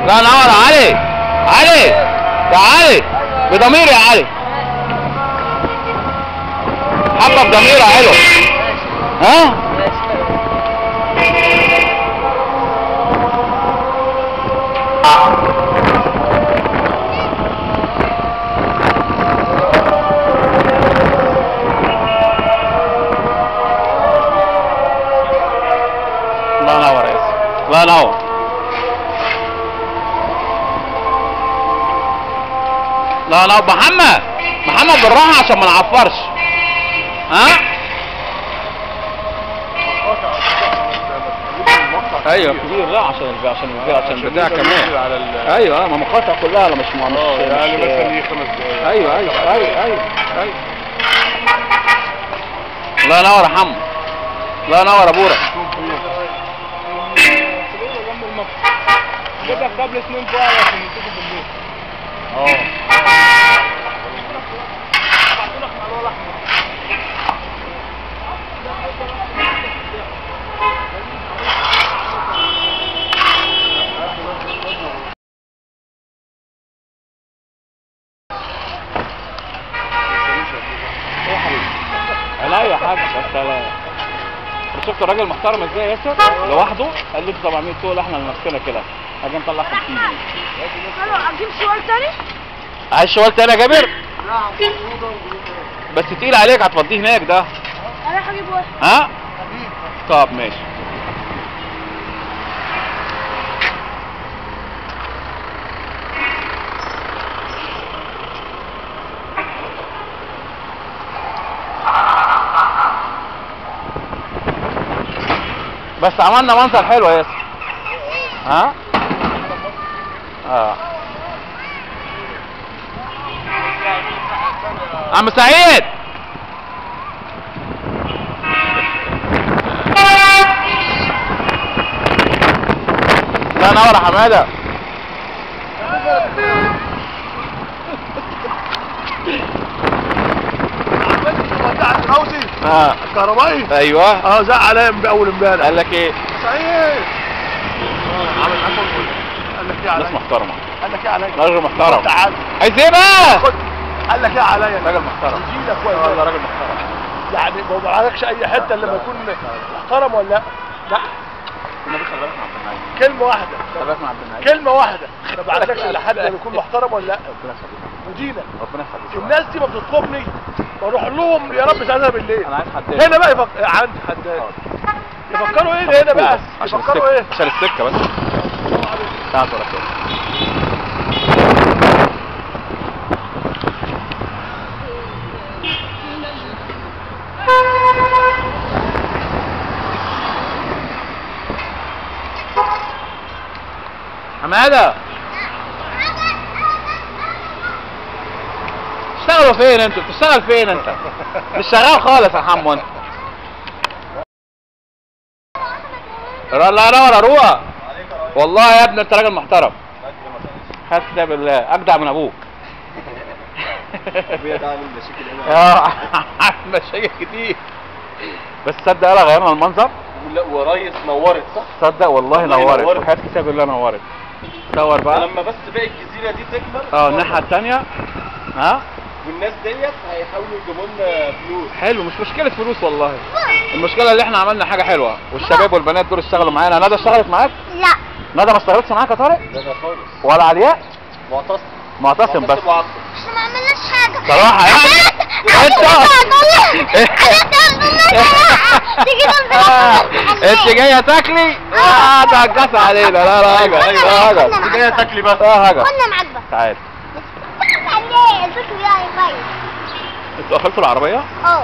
لا نور يا علي. علي يا علي بضمير يا علي. حبه بضمير يا حلو. ها؟ الله ينور يا ياسر. الله ينور. لا لا محمد بالراحه عشان ما نعفرش. ها؟ ايوه كبير. لا عشان البتاع كمان. ايوه ما مقاطع كلها ولا مش يعني مثلا 5 دقايق. ايوه. الله ينور يا حمو. الله ينور يا بورا. كده قبل 2 ساعة عشان نشوفه بالليل. لا يا حاج بس شفت الراجل محترم ازاي يا ياسر لوحده. قال لي 700 طول احنا لنفسنا كده هاجي نطلع 50 جنيه. اجيب شوال تاني؟ عايز شوال تاني يا جابر؟ بس تقيل عليك هتفضيه هناك ده. انا هجيب واحد. ها؟ طب ماشي. بس عملنا منظر حلو يا ياسر. ها؟ عم سعيد الله ينور يا حماده. الكهربائي. ايوه. زعق عليا اول امبارح. قال لك ايه؟ سعيد عامل عفوا. قال لك ايه عليا؟ ناس محترمه. قال لك ايه عليا؟ راجل محترم. تعال. عايز ايه بقى؟ قال لك ايه عليا؟ راجل محترم. يجيلك كويس. والله راجل محترم. يعني ما بعرفش اي حته الا لما يكون محترم ولا لا؟ لا. النبي خلي بالك مع عبد النعيم. كلمه واحده. خلي بالك مع عبد النعيم. كلمه واحده. ما بعرفش الا حد لما يكون محترم ولا لا؟ ربنا يخليك. ودينا. ربنا يخليك. الناس دي ما بتطلبني بروح لهم يا رب ساعتها بالليل. انا عايز حداد. هنا بقى عندي حداد. يفكروا ايه هنا بقى؟ يفكروا ايه؟ عشان السكه بس. تعال ولا كده. حماده اشتغلوا فين انتوا؟ بتشتغل فين انت؟ مش شغال خالص يا حمو انت. الله ينور يا روقه. والله يا ابني انت راجل محترم. خد كتاب الله اجدع من ابوك. ابويا ده عامل مشاكل هنا. مشاكل كتير. بس تصدق انا غيرنا المنظر؟ لا وريس نورت صح؟ تصدق والله نورت. وحياة كتاب الله نورت. صور بقى. لما بس باقي الجزيره دي تكبر. الناحيه الثانيه. ها؟ والناس ديت هيحاولوا يجيبوا لنا فلوس. حلو مش مشكله فلوس والله. المشكله اللي احنا عملنا حاجه حلوه والشباب والبنات دول اشتغلوا معانا. ندى اشتغلت معاك؟ لا. ندى ما اشتغلتش معاك يا طارق؟ لا خالص. ولا علياء؟ معتصم بس. احنا ما عملناش حاجه صراحه يعني انت جايه تاكلي؟ ده هتجس علينا. لا راجل. انت جايه تاكلي بس. لا راجل. كنا معاك بس. تعال. عليه الفكر يعني كويس. انتوا اكلتوا العربيه؟ اه.